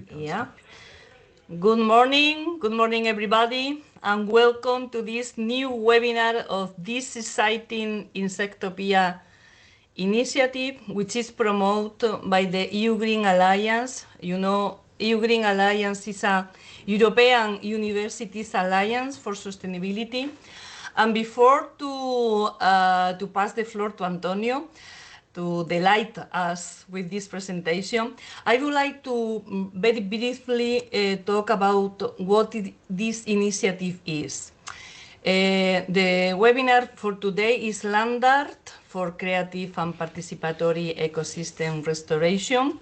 Yeah. Good morning everybody, and welcome to this new webinar of this exciting Insectopia initiative, which is promoted by the EU Green Alliance. You know, EU Green Alliance is a European Universities Alliance for Sustainability. And before to pass the floor to Antonio, to delight us with this presentation, I would like to very briefly talk about what this initiative is. The webinar for today is Landart for Creative and Participatory Ecosystem Restoration.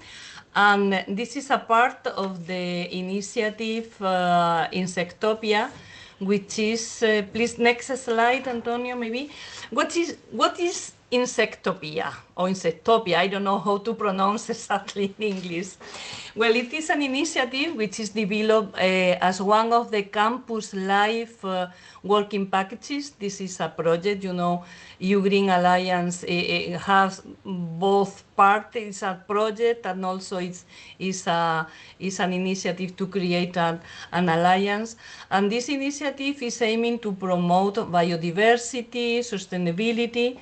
And this is a part of the initiative Insectopia, which is, please, next slide, Antonio, maybe. What is Insectopia or Insectopia? I don't know how to pronounce exactly in English. Well, it is an initiative which is developed as one of the Campus Life working packages. This is a project, you know, EU Green Alliance has both parts. It's a project and also it's an initiative to create an alliance. And this initiative is aiming to promote biodiversity, sustainability,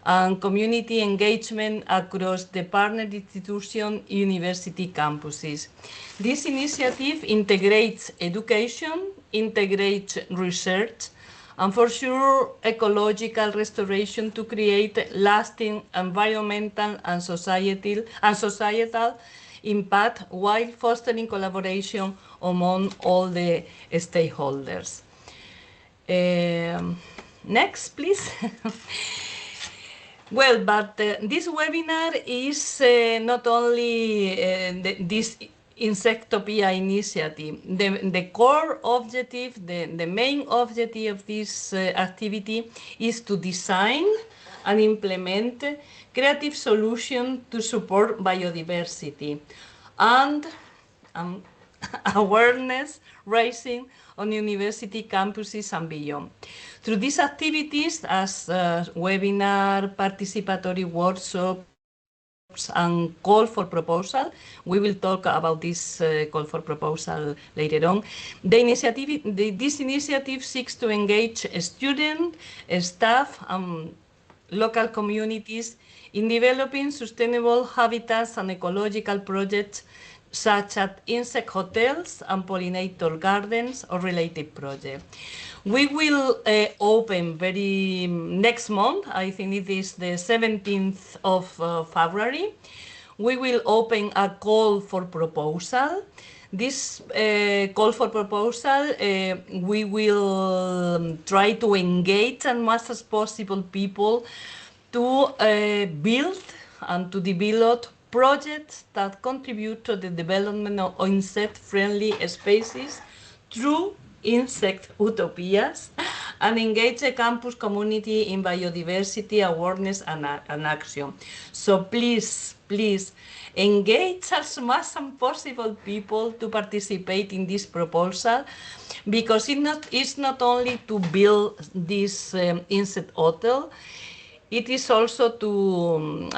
and community engagement across the partner institution university campuses. This initiative integrates education, integrates research, and for sure ecological restoration to create lasting environmental and societal impact while fostering collaboration among all the stakeholders. Next, please. Well, but this webinar is not only this Insectopia initiative. The core objective, the main objective of this activity is to design and implement creative solutions to support biodiversity and awareness raising on university campuses and beyond. Through these activities, as webinar, participatory workshops, and call for proposal, we will talk about this call for proposal later on. This initiative seeks to engage students, staff, and local communities in developing sustainable habitats and ecological projects such as insect hotels and pollinator gardens or related projects. We will open next month, I think it is the 17th of February, we will open a call for proposal. This call for proposal, we will try to engage as much as possible people to build and to develop projects that contribute to the development of insect-friendly spaces through insect utopias and engage the campus community in biodiversity awareness and action. So please engage as much as possible people to participate in this proposal, because it's not only to build this insect hotel. It is also to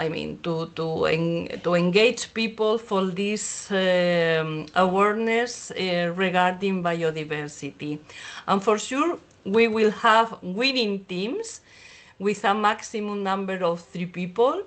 engage people for this awareness regarding biodiversity. And for sure, we will have winning teams with a maximum number of 3 people.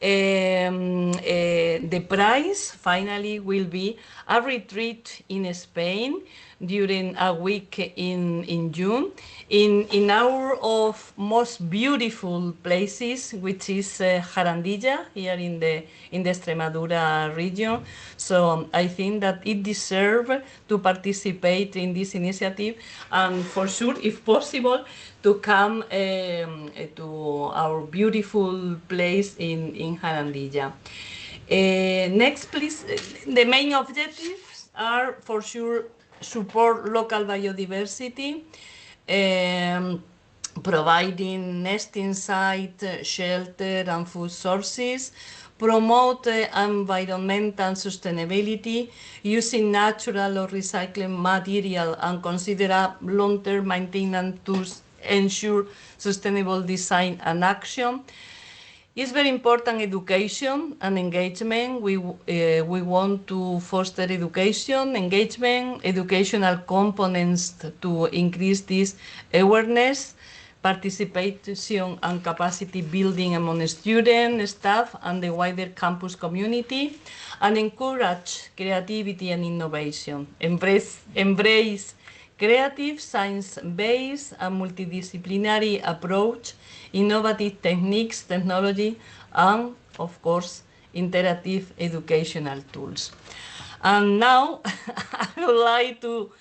The prize finally will be a retreat in Spain during a week in June in our of most beautiful places, which is Jarandilla here in the Extremadura region. So I think that it deserves to participate in this initiative, and for sure, if possible, to come to our beautiful place in Jarandilla. Next, please. The main objectives are, for sure, support local biodiversity, providing nesting site, shelter, and food sources, promote environmental sustainability using natural or recycled material, and consider long-term maintenance to ensure sustainable design and action. It's very important education and engagement. We want to foster education, engagement, educational components to increase this awareness, participation and capacity building among students, staff, and the wider campus community, and encourage creativity and innovation. Embrace creative, science-based, and multidisciplinary approach, innovative techniques, technology, and, of course, interactive educational tools. And now I would like to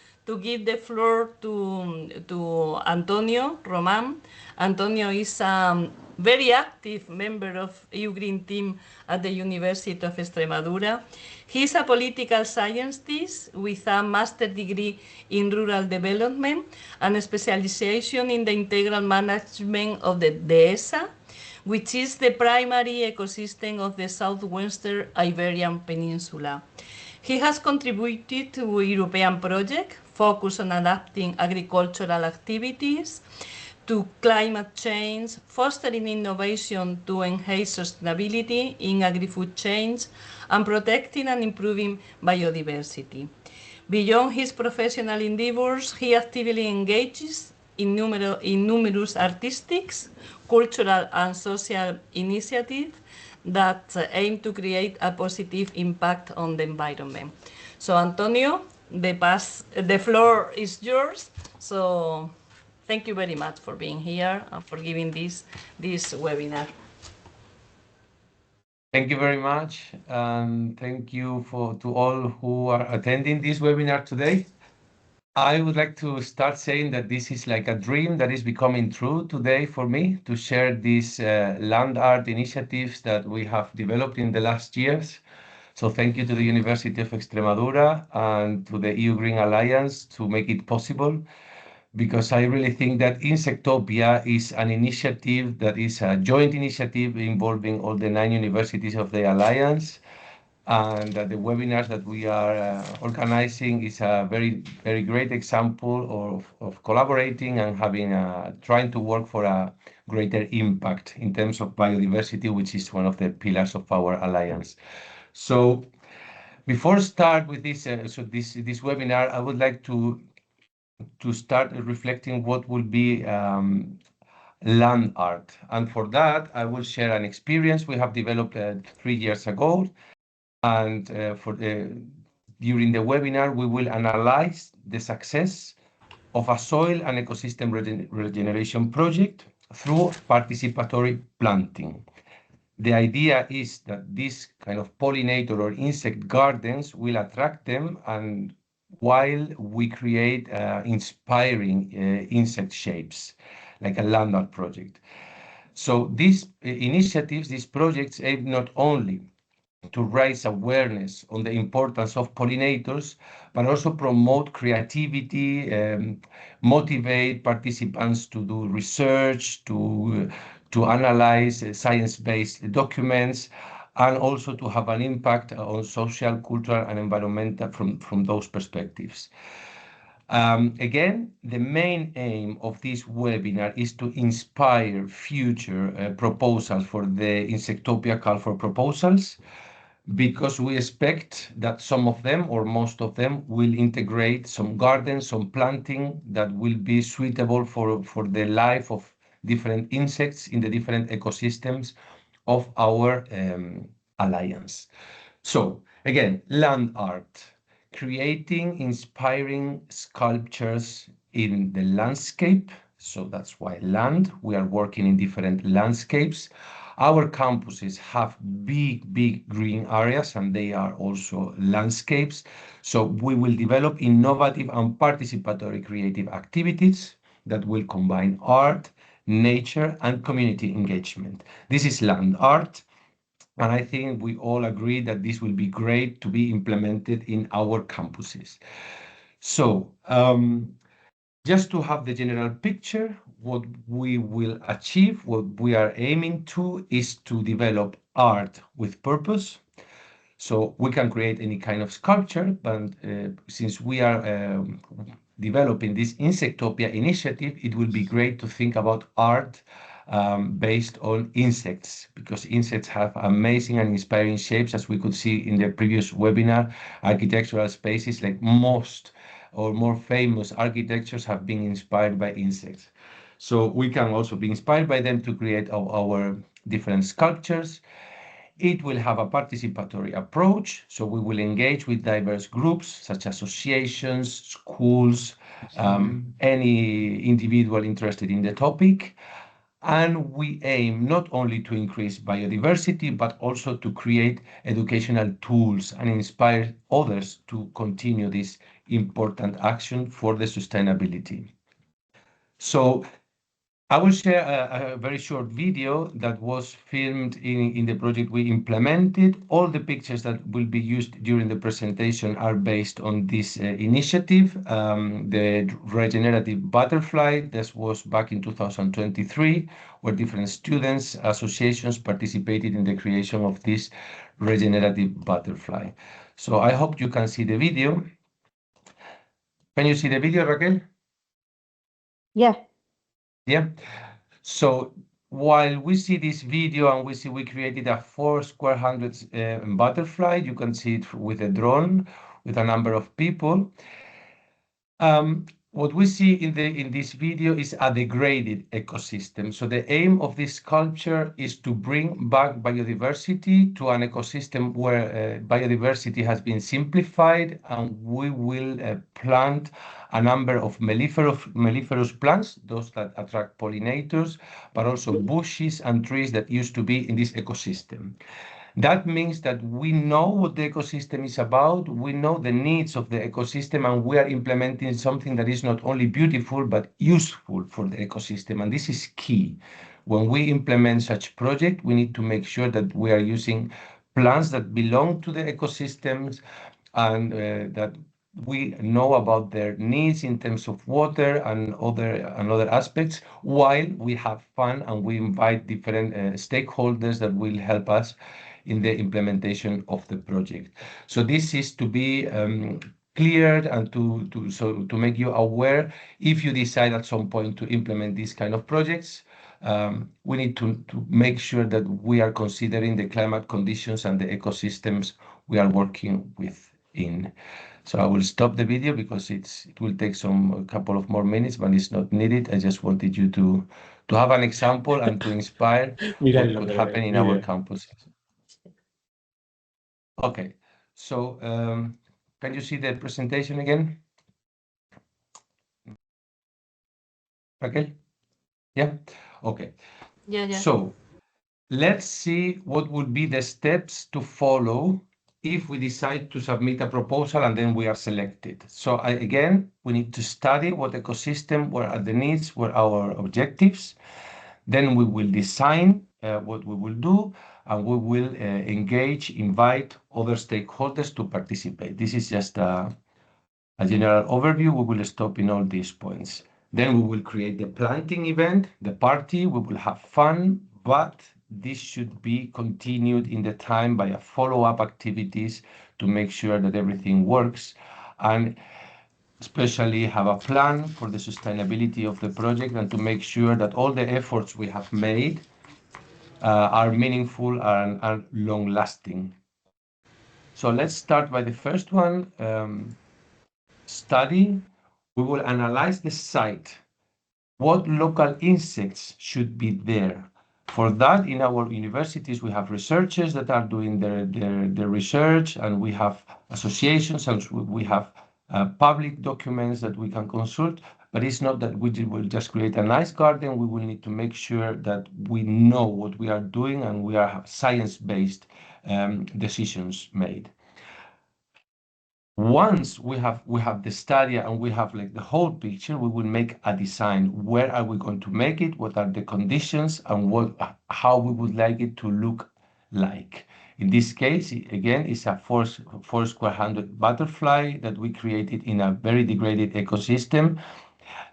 give the floor to Antonio Román. Antonio is a very active member of EU Green Team at the University of Extremadura. He is a political scientist with a master's degree in rural development and a specialization in the integral management of the dehesa, which is the primary ecosystem of the southwestern Iberian Peninsula. He has contributed to European projects focused on adapting agricultural activities to climate change, fostering innovation to enhance sustainability in agri-food chains, and protecting and improving biodiversity. Beyond his professional endeavors, he actively engages in numerous artistic, cultural, and social initiatives that aim to create a positive impact on the environment. So, Antonio, the floor is yours. So, thank you very much for being here and for giving this webinar. Thank you very much, and thank you to all who are attending this webinar today. I would like to start saying that this is like a dream that is becoming true today for me, to share these land art initiatives that we have developed in the last years. So thank you to the University of Extremadura and to the EU Green Alliance to make it possible, because I really think that Insectopia is an initiative that is a joint initiative involving all the 9 universities of the Alliance, and the webinars that we are organizing is a very great example of collaborating and trying to work for a greater impact in terms of biodiversity, which is one of the pillars of our Alliance. So before start with this webinar, I would like to start reflecting what will be land art. And for that, I will share an experience we have developed 3 years ago. And during the webinar, we will analyze the success of a soil and ecosystem regeneration project through participatory planting. The idea is that this kind of pollinator or insect gardens will attract them, and while we create inspiring insect shapes, like a Landart project. So these initiatives, these projects aim not only to raise awareness on the importance of pollinators, but also promote creativity, motivate participants to do research, to analyze science-based documents, and also to have an impact on social, cultural, and environmental from those perspectives. Again, the main aim of this webinar is to inspire future proposals for the Insectopia call for proposals, because we expect that some of them, or most of them, will integrate some gardens, some planting that will be suitable for the life of different insects in the different ecosystems of our alliance. So again, land art, creating inspiring sculptures in the landscape. So that's why land, we are working in different landscapes. Our campuses have big green areas, and they are also landscapes. So we will develop innovative and participatory creative activities that will combine art, nature, and community engagement. This is land art, and I think we all agree that this will be great to be implemented in our campuses. So just to have the general picture, what we will achieve, what we are aiming to, is to develop art with purpose. So we can create any kind of sculpture, but since we are developing this Insectopia initiative, it will be great to think about art based on insects, because insects have amazing and inspiring shapes, as we could see in the previous webinar. Architectural spaces, like most or more famous architectures, have been inspired by insects. So we can also be inspired by them to create our different sculptures. It will have a participatory approach, so we will engage with diverse groups such as associations, schools, any individual interested in the topic. And we aim not only to increase biodiversity, but also to create educational tools and inspire others to continue this important action for the sustainability. So I will share a very short video that was filmed in the project we implemented. All the pictures that will be used during the presentation are based on this initiative, the regenerative butterfly. This was back in 2023, where different students, associations participated in the creation of this regenerative butterfly. So I hope you can see the video. Can you see the video, Raquel? Yeah. Yeah. So while we see this video and we see we created a 4 square hundred butterfly, you can see it with a drone with a number of people. What we see in this video is a degraded ecosystem. So the aim of this sculpture is to bring back biodiversity to an ecosystem where biodiversity has been simplified, and we will plant a number of melliferous plants, those that attract pollinators, but also bushes and trees that used to be in this ecosystem. That means that we know what the ecosystem is about, we know the needs of the ecosystem, and we are implementing something that is not only beautiful, but useful for the ecosystem. And this is key. When we implement such project, we need to make sure that we are using plants that belong to the ecosystems, and that we know about their needs in terms of water and other aspects, while we have fun and we invite different stakeholders that will help us in the implementation of the project. So this is to be cleared and to make you aware, if you decide at some point to implement these kind of projects, we need to make sure that we are considering the climate conditions and the ecosystems we are working within. So I will stop the video because it will take a couple of more minutes, but it's not needed. I just wanted you to have an example and to inspire what could happen in our campuses. Okay, so can you see the presentation again? Raquel? Yeah? Okay. Yeah. So let's see what would be the steps to follow if we decide to submit a proposal and then we are selected. So again, we need to study what ecosystem, what are the needs, what are our objectives. Then we will design what we will do, and we will invite other stakeholders to participate. This is just a general overview. We will stop in all these points. Then we will create the planting event, the party. We will have fun, but this should be continued in the time by a follow-up activities to make sure that everything works, and especially have a plan for the sustainability of the project, and to make sure that all the efforts we have made are meaningful and long-lasting. So let's start by the first one, study. We will analyze the site. What local insects should be there? For that, in our universities, we have researchers that are doing their research, and we have associations, and we have public documents that we can consult. But it's not that we will just create a nice garden. We will need to make sure that we know what we are doing and we are science-based decisions made. Once we have the study and we have like the whole picture, we will make a design. Where are we going to make it? What are the conditions, and how we would like it to look like? In this case, again, it's a 4 square hundred butterfly that we created in a very degraded ecosystem.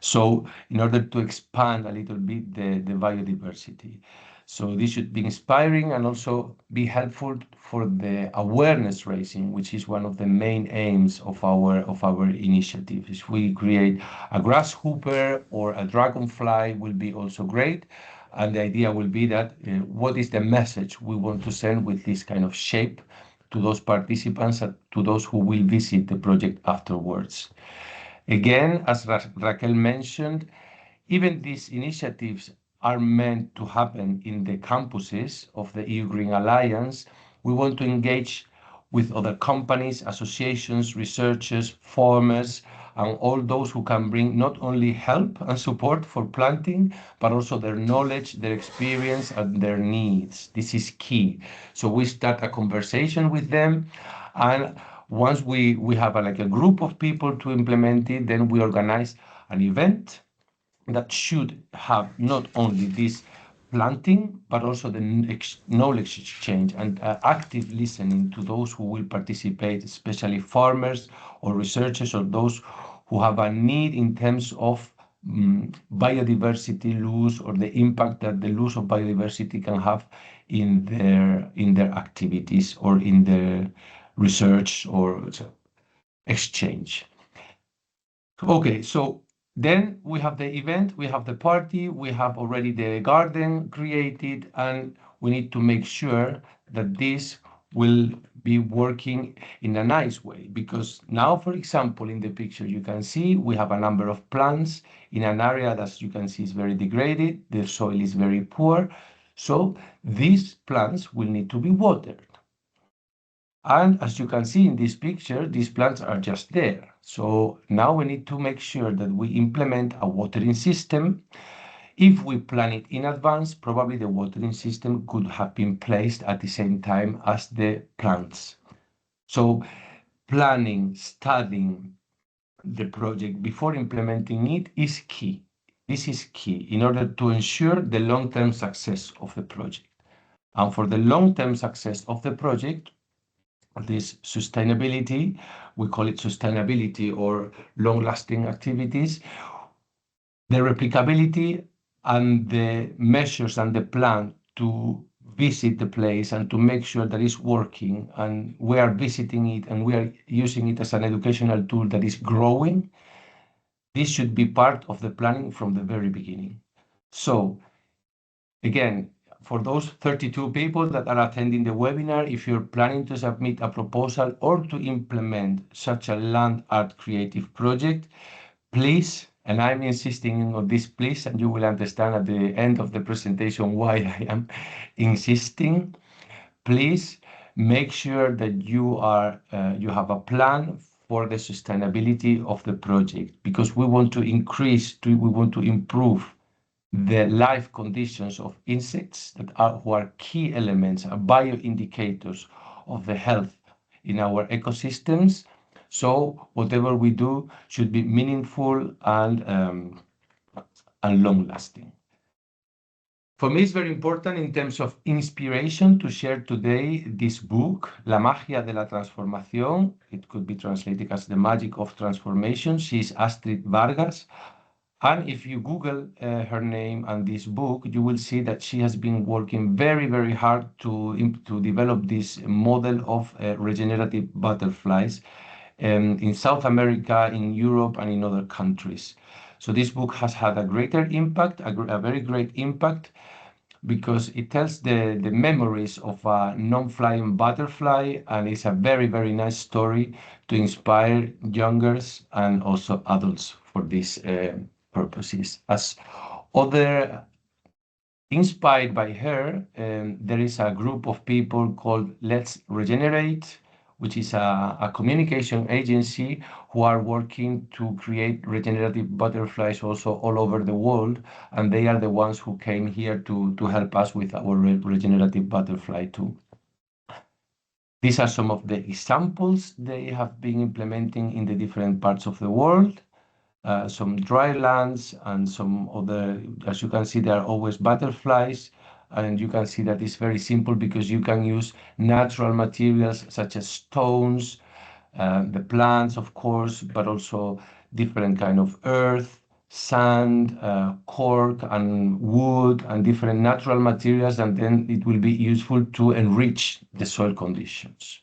So in order to expand a little bit the biodiversity. So this should be inspiring and also be helpful for the awareness raising, which is one of the main aims of our initiative. If we create a grasshopper or a dragonfly, will be also great. And the idea will be that what is the message we want to send with this kind of shape to those participants and to those who will visit the project afterwards. Again, as Raquel mentioned, even these initiatives are meant to happen in the campuses of the EU Green Alliance. We want to engage with other companies, associations, researchers, farmers, and all those who can bring not only help and support for planting, but also their knowledge, their experience, and their needs. This is key. So we start a conversation with them, and once we have like a group of people to implement it, then we organize an event that should have not only this planting, but also the knowledge exchange and active listening to those who will participate, especially farmers or researchers or those who have a need in terms of biodiversity loss or the impact that the loss of biodiversity can have in their activities or in their research or exchange. Okay, so then we have the event, we have the party, we have already the garden created, and we need to make sure that this will be working in a nice way. Because now, for example, in the picture you can see we have a number of plants in an area that, as you can see, is very degraded, the soil is very poor. So these plants will need to be watered. And as you can see in this picture, these plants are just there. So now we need to make sure that we implement a watering system. If we plan it in advance, probably the watering system could have been placed at the same time as the plants. So planning, studying the project before implementing it is key. This is key in order to ensure the long-term success of the project. And for the long-term success of the project, this sustainability, we call it sustainability or long-lasting activities, the replicability and the measures and the plan to visit the place and to make sure that it's working and we are visiting it and we are using it as an educational tool that is growing, this should be part of the planning from the very beginning. So again, for those 32 people that are attending the webinar, if you're planning to submit a proposal or to implement such a land art creative project, please, and I'm insisting on this please, and you will understand at the end of the presentation why I am insisting, please make sure that you have a plan for the sustainability of the project, because we want to improve the life conditions of insects who are key elements, are bioindicators of the health in our ecosystems. So whatever we do should be meaningful and long-lasting. For me, it's very important in terms of inspiration to share today this book, La Magia de la Transformación. It could be translated as The Magic of Transformation. She's Astrid Vargas. And if you Google her name and this book, you will see that she has been working very, very hard to develop this model of regenerative butterflies in South America, in Europe, and in other countries. So this book has had a greater impact, a very great impact, because it tells the memories of a non-flying butterfly, and it's a very, very nice story to inspire youngers and also adults for these purposes. As other inspired by her, there is a group of people called Let's Regenerate, which is a communication agency who are working to create regenerative butterflies also all over the world. And they are the ones who came here to help us with our regenerative butterfly too. These are some of the examples they have been implementing in the different parts of the world. Some dry lands and some other, as you can see, there are always butterflies. And you can see that it's very simple because you can use natural materials such as stones, the plants, of course, but also different kind of earth, sand, cork, and wood, and different natural materials, and then it will be useful to enrich the soil conditions.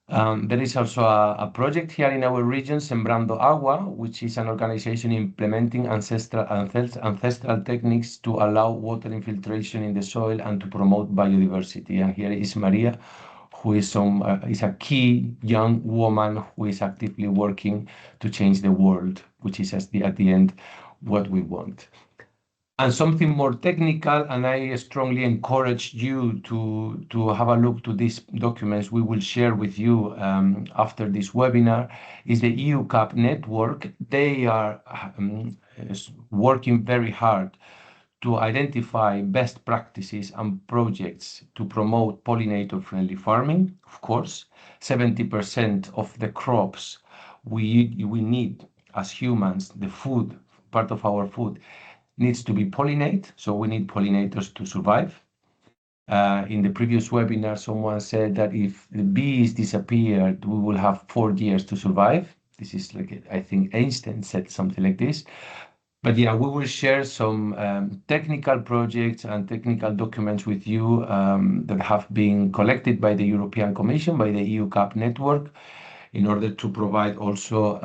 There is also a project here in our region, Sembrando Agua, which is an organization implementing ancestral techniques to allow water infiltration in the soil and to promote biodiversity. And here is Maria, who is a key young woman who is actively working to change the world, which is at the end what we want. And something more technical, and I strongly encourage you to have a look to these documents we will share with you after this webinar, is the EU CAP network. They are working very hard to identify best practices and projects to promote pollinator-friendly farming. Of course, 70% of the crops we need as humans, the food, part of our food, needs to be pollinated, so we need pollinators to survive. In the previous webinar, someone said that if the bees disappeared, we will have 4 years to survive. This is like, I think Einstein said something like this. But yeah, we will share some technical projects and technical documents with you that have been collected by the European Commission, by the EU CAP network, in order to provide also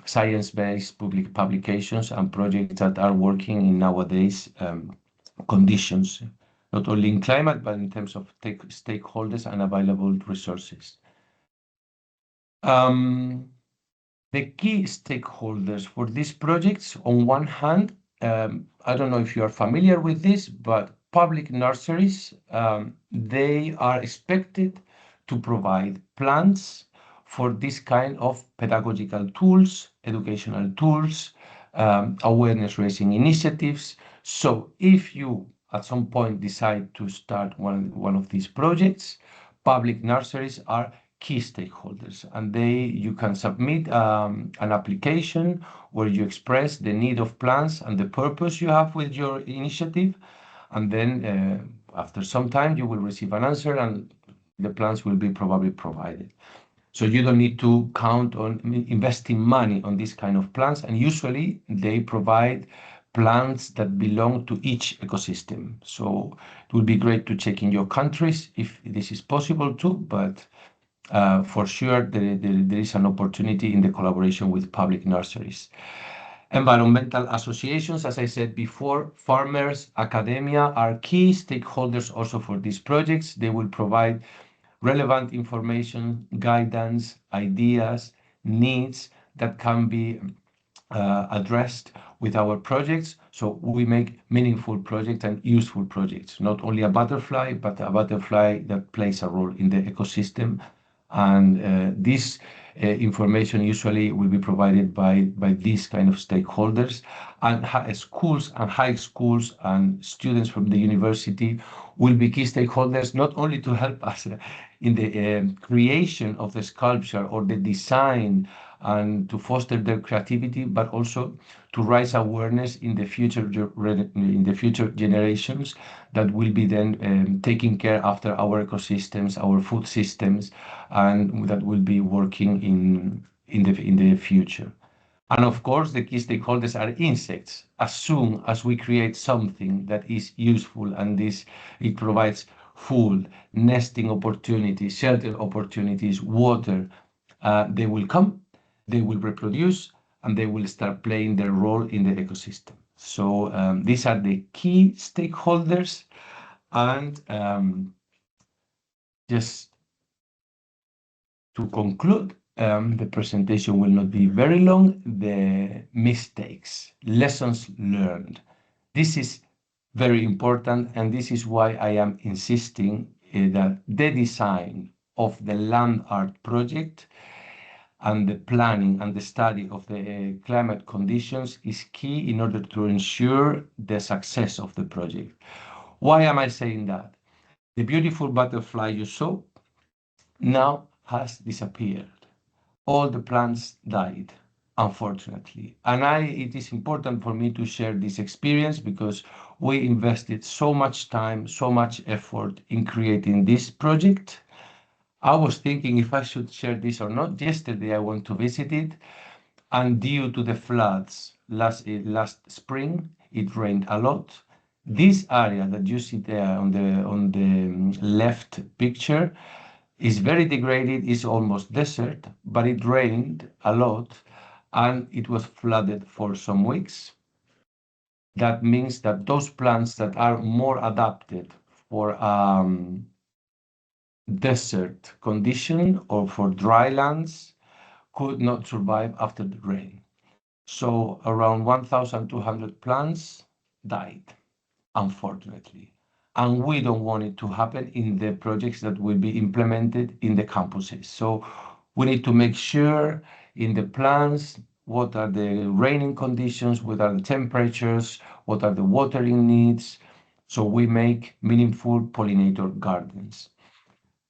science-based public publications and projects that are working in nowadays conditions, not only in climate, but in terms of stakeholders and available resources. The key stakeholders for these projects, on one hand, I don't know if you are familiar with this, but public nurseries, they are expected to provide plants for this kind of pedagogical tools, educational tools, awareness raising initiatives. So if you at some point decide to start one of these projects, public nurseries are key stakeholders, and you can submit an application where you express the need of plants and the purpose you have with your initiative, and then after some time you will receive an answer and the plants will be probably provided. So you don't need to count on investing money on this kind of plants, and usually they provide plants that belong to each ecosystem. So it would be great to check in your countries if this is possible too, but for sure there is an opportunity in the collaboration with public nurseries. Environmental associations, as I said before, farmers, academia are key stakeholders also for these projects. They will provide relevant information, guidance, ideas, needs that can be addressed with our projects. So we make meaningful projects and useful projects, not only a butterfly, but a butterfly that plays a role in the ecosystem. And this information usually will be provided by these kind of stakeholders, and schools and high schools and students from the university will be key stakeholders, not only to help us in the creation of the sculpture or the design and to foster their creativity, but also to raise awareness in the future generations that will be then taking care after our ecosystems, our food systems, and that will be working in the future. And of course, the key stakeholders are insects. As soon as we create something that is useful and it provides food, nesting opportunities, shelter opportunities, water, they will come, they will reproduce, and they will start playing their role in the ecosystem. So these are the key stakeholders. And just to conclude, the presentation will not be very long. The mistakes, lessons learned. This is very important, and this is why I am insisting that the design of the Landart project and the planning and the study of the climate conditions is key in order to ensure the success of the project. Why am I saying that? The beautiful butterfly you saw now has disappeared. All the plants died, unfortunately. And it is important for me to share this experience because we invested so much time, so much effort in creating this project. I was thinking if I should share this or not. Yesterday I went to visit it, and due to the floods last spring, it rained a lot. This area that you see there on the left picture It's very degraded, it's almost desert, but it rained a lot and it was flooded for some weeks. That means that those plants that are more adapted for desert condition or for dry lands could not survive after the rain. So around 1,200 plants died, unfortunately. And we don't want it to happen in the projects that will be implemented in the campuses. So we need to make sure in the plans what are the raining conditions, what are the temperatures, what are the watering needs. So we make meaningful pollinator gardens.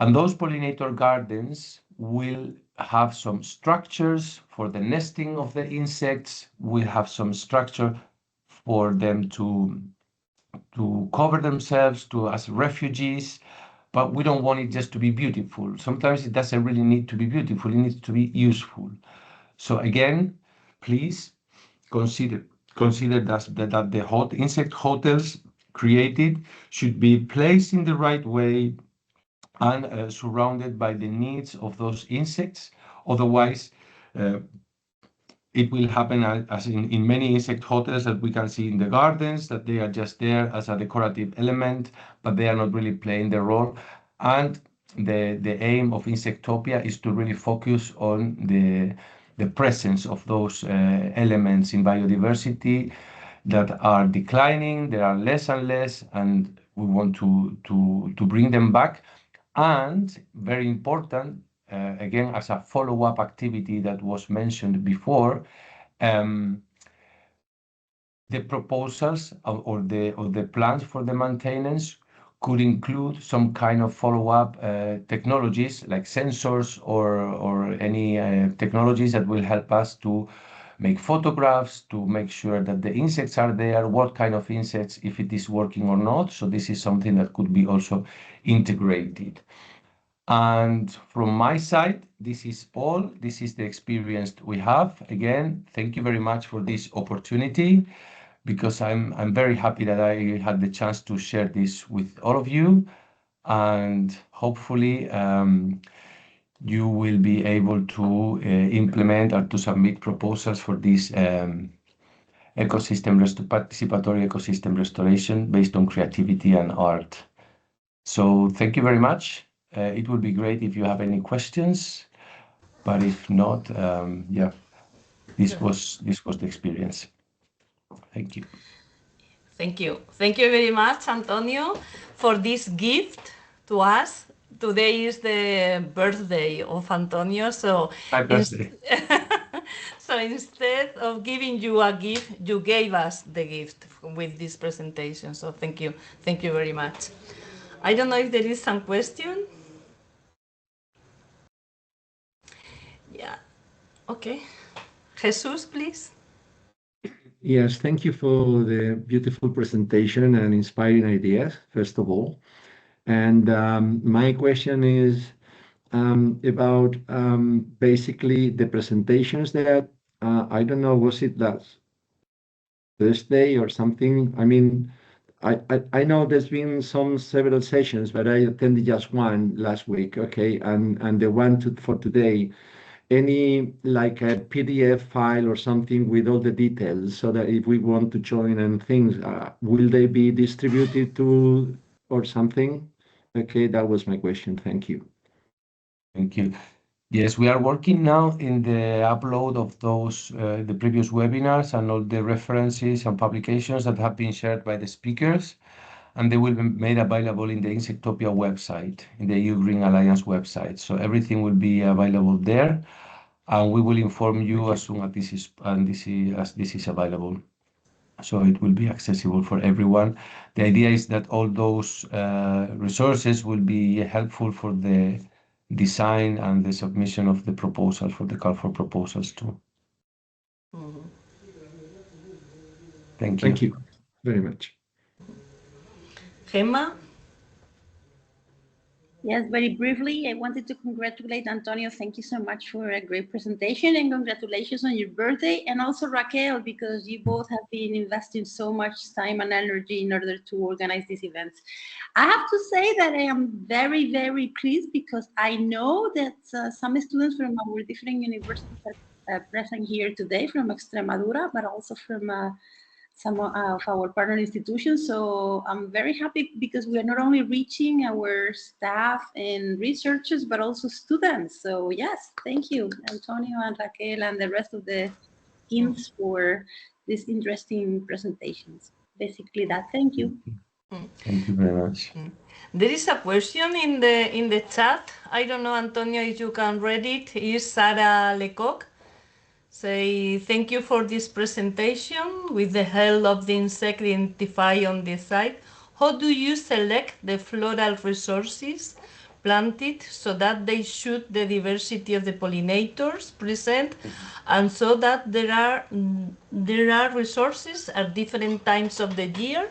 And those pollinator gardens will have some structures for the nesting of the insects. We'll have some structure for them to cover themselves to as refugees, but we don't want it just to be beautiful. Sometimes it doesn't really need to be beautiful, it needs to be useful. So again, please consider that the hot insect hotels created should be placed in the right way and surrounded by the needs of those insects. Otherwise, uh, it will happen as in many insect hotels that we can see in the gardens, that they are just there as a decorative element, but they are not really playing their role. And the aim of Insectopia is to really focus on the presence of those elements in biodiversity that are declining. There are less and less, and we want to bring them back. And very important, again, as a follow-up activity that was mentioned before, um, the proposals or the plans for the maintenance could include some kind of follow-up technologies like sensors or any technologies that will help us to make photographs to make sure that the insects are there, what kind of insects, if it is working or not. So this is something that could be also integrated. And from my side, this is all. This is the experience we have. Again, thank you very much for this opportunity because I'm very happy that I had the chance to share this with all of you. And hopefully, you will be able to implement or to submit proposals for this participatory ecosystem restoration based on creativity and art. So thank you very much. It would be great if you have any questions, but if not, yeah, this was the experience. Thank you. Thank you. Thank you very much, Antonio, for this gift to us. Today is the birthday of Antonio, so My birthday. so instead of giving you a gift, you gave us the gift with this presentation. So thank you very much. I don't know if there is some question. Yeah. Okay. Jesus, please. Yes, thank you for the beautiful presentation and inspiring ideas, first of all. And my question is about basically the presentations that I don't know, was it last Thursday or something? I mean, I know there's been several sessions, but I attended just one last week, okay, and the one for today. Any like a PDF file or something with all the details so that if we want to join and things, will they be distributed to or something? Okay, that was my question. Thank you. Thank you. Yes, we are working now in the upload of those, the previous webinars and all the references and publications that have been shared by the speakers, and they will be made available in the Insectopia website, in the EU Green Alliance website. So everything will be available there, and we will inform you as soon as this is available. So it will be accessible for everyone. The idea is that all those resources will be helpful for the design and the submission of the proposal for the call for proposals too. Thank you. Thank you very much. Gemma? Yes, very briefly, I wanted to congratulate Antonio. Thank you so much for a great presentation and congratulations on your birthday. And also Raquel, because you both have been investing so much time and energy in order to organize these events. I have to say that I am very, very pleased because I know that some students from our different universities are present here today from Extremadura, but also from some of our partner institutions. So I'm very happy because we are not only reaching our staff and researchers, but also students. So yes, thank you, Antonio and Raquel and the rest of the teams for these interesting presentations. Basically that, thank you. Thank you very much. There is a question in the chat. I don't know, Antonio, if you can read it. Is Sarah Lecoq? Say, thank you for this presentation. With the help of the insect identified on the site, how do you select the floral resources planted so that they suit the diversity of the pollinators present and so that there are resources at different times of the year?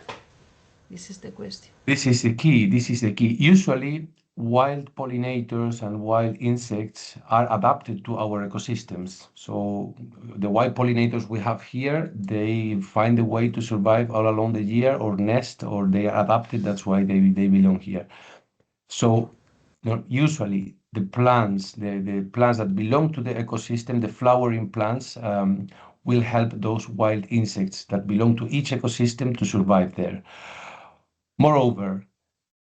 This is the question. This is the key. This is the key. Usually, wild pollinators and wild insects are adapted to our ecosystems. So the wild pollinators we have here, they find a way to survive all along the year or nest, or they are adapted. That's why they belong here. So usually the plants, the plants that belong to the ecosystem, the flowering plants, will help those wild insects that belong to each ecosystem to survive there. Moreover,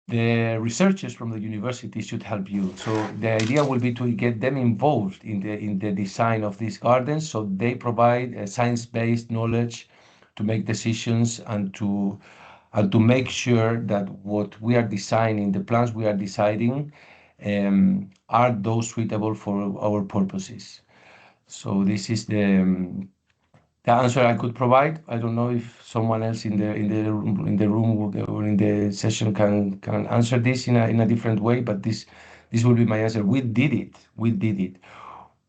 the researchers from the university should help you. So the idea will be to get them involved in the design of these gardens, so they provide science-based knowledge to make decisions and to make sure that what we are designing, the plants we are deciding, are those suitable for our purposes. So this is the answer I could provide. I don't know if someone else in the room or in the session can answer this in a different way, but this will be my answer. We did it. We did it.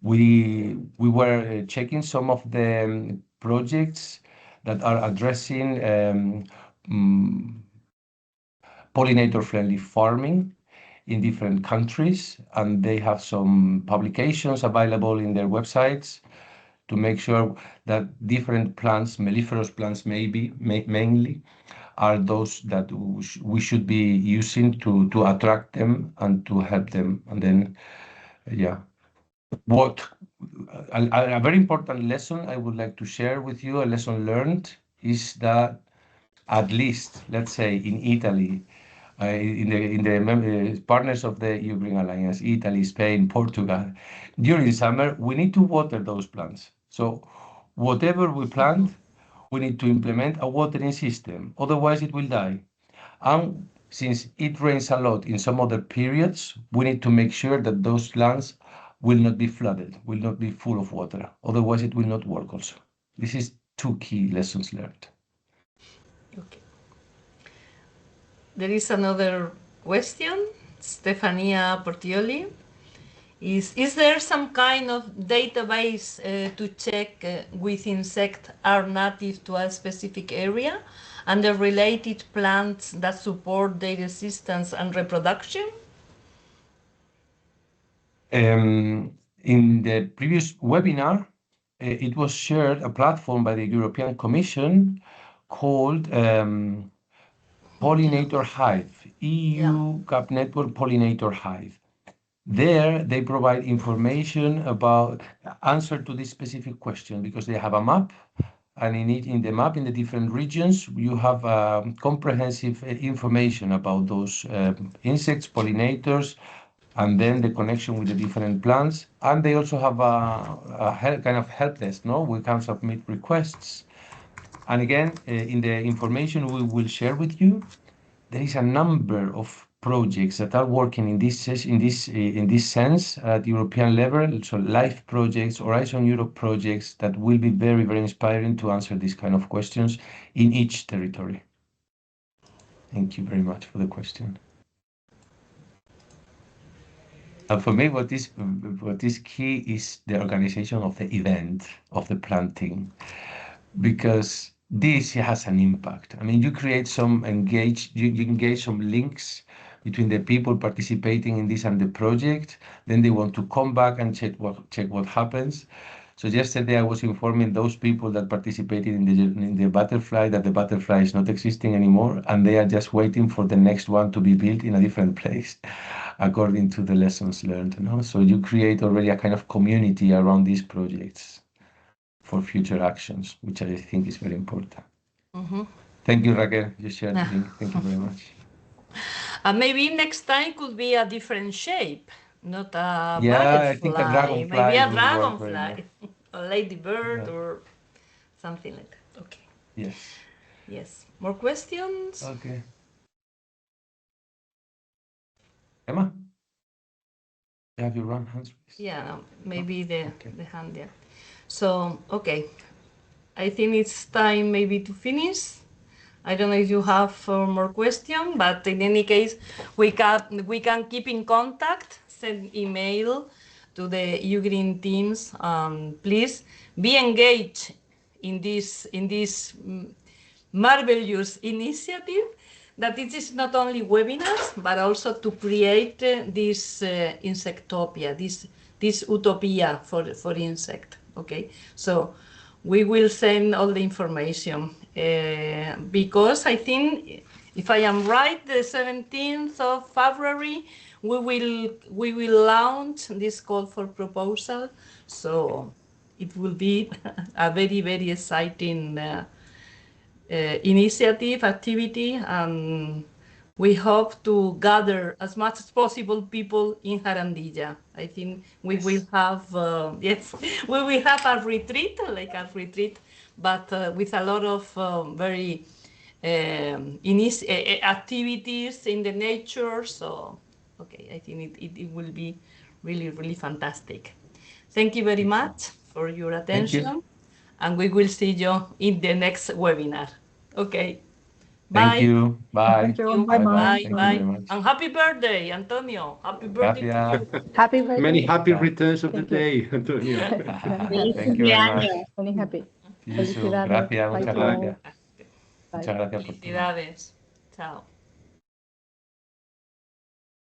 We were checking some of the projects that are addressing pollinator-friendly farming in different countries, and they have some publications available in their websites to make sure that different plants, melliferous plants mainly, are those that we should be using to attract them and to help them. And then, yeah. A very important lesson I would like to share with you, a lesson learned, is that at least, let's say in Italy, in the partners of the EU Alliance, Italy, Spain, Portugal, during summer, we need to water those plants. So whatever we plant, we need to implement a watering system. Otherwise, it will die. And since it rains a lot in some other periods, we need to make sure that those lands will not be flooded, will not be full of water. Otherwise, it will not work also. This is two key lessons learned. Okay. There is another question, Stefania Portioli. Is there some kind of database to check with insects are native to a specific area and the related plants that support their resistance and reproduction? In the previous webinar, it was shared a platform by the European Commission called Pollinator Hive, EU CAP Network Pollinator Hive. There, they provide information about answer to this specific question because they have a map, and in the map, in the different regions, you have comprehensive information about those insects, pollinators, and then the connection with the different plants. And they also have a kind of help desk, no? We can submit requests. And again, in the information we will share with you, there is a number of projects that are working in this sense at European level. So LIFE projects, Horizon Europe projects that will be very, very inspiring to answer these kind of questions in each territory. Thank you very much for the question. And for me, what is key is the organization of the event, of the planting, because this has an impact. I mean, you create some you engage some links between the people participating in this and the project. Then they want to come back and check what happens. So yesterday I was informing those people that participated in the butterfly that the butterfly is not existing anymore, and they are just waiting for the next one to be built in a different place, according to the lessons learned. So you create already a kind of community around these projects for future actions, which I think is very important. Thank you, Raquel. You shared the link. Thank you very much. And maybe next time could be a different shape, not a I think a butterfly, dragonfly maybe a will work very well. dragonfly, a ladybird, or something like that. Okay. Yes. Yes. More questions? Okay. Emma, you have your hands raised. Yeah, no, maybe the hand there. So, okay. I think it's time maybe to finish. I don't know if you have more questions, but in any case, we can keep in contact, send email to the Ugreen teams. Please be engaged in this marvelous initiative. That it is not only webinars, but also to create this Insectopia, this utopia for insect. Okay, so we will send all the information because I think, if I am right, the 17th of February we will launch this call for proposal. So it will be a very, very exciting initiative, activity, and we hope to gather as much as possible people in Jarandilla. I think we will have, yes, we will have a retreat, but with a lot of very activities in the nature. So, okay, I think it will be really, really fantastic. Thank you very much for your attention, and we will see you in the next webinar. Okay. Bye. Thank you. Bye. Thank you. Bye. Bye-bye. Thank you very Bye. much. And happy birthday, Antonio. Happy birthday to you. Happy birthday. Many happy Yeah. returns of the Thank you. day, Antonio. Thank you very much. Many happy. See you soon. Felicidades. Gracias. Bye Muchas to all. gracias. Bye. Muchas gracias por todo. Felicidades. Chao.